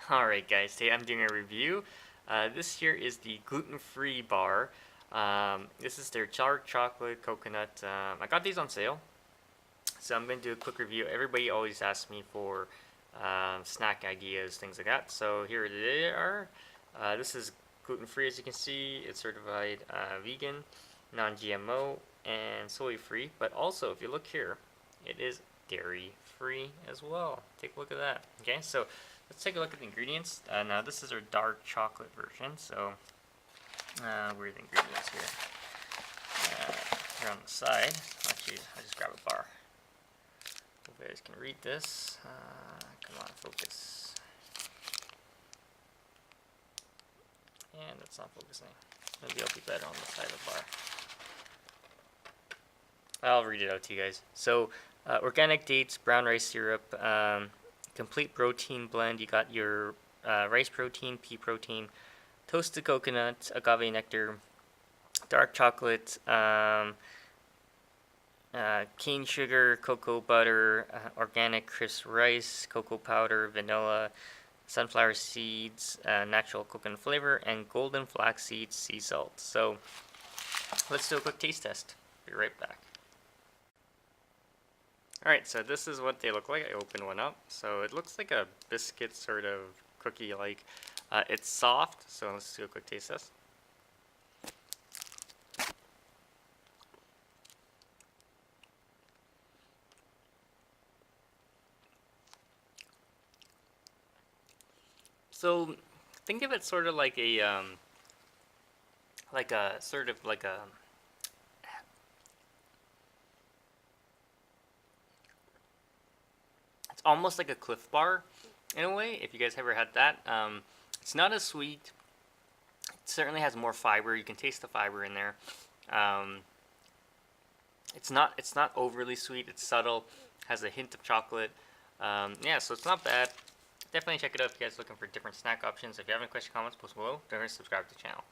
Alright guys, today I'm doing a review. This here is the gluten-free bar. This is their dark chocolate coconut. I got these on sale, so I'm going to do a quick review. Everybody always asks me for snack ideas, things like that. So here they are. This is gluten-free, as you can see. It's certified vegan, non-GMO, and soy-free. But also, if you look here, it is dairy-free as well. Take a look at that. Okay, so let's take a look at the ingredients. Now this is our dark chocolate version, so where are the ingredients here? Here on the side. Actually, I'll just grab a bar. Hope you guys can read this. Come on, focus. And it's not focusing. Maybe I'll be better on the side of the bar. I'll read it out to you guys. So, organic dates, brown rice syrup, complete protein blend. You got your rice protein, pea protein, toasted coconut, agave nectar, dark chocolate, cane sugar, cocoa butter, organic crisp rice, cocoa powder, vanilla, sunflower seeds, natural coconut flavor, and golden flaxseed sea salt. So let's do a quick taste test. Be right back. Alright, so this is what they look like. I opened one up. So it looks like a biscuit sort of cookie like. It's soft, so let's do a quick taste test. So think of it sort of like a it's almost like a Cliff Bar in a way, if you guys ever had that. It's not as sweet. It certainly has more fiber. You can taste the fiber in there. It's not overly sweet. It's subtle. Has a hint of chocolate. Yeah, so it's not bad. Definitely check it out if you guys are looking for different snack options. If you have any questions, comments, post below. Don't forget to subscribe to the channel.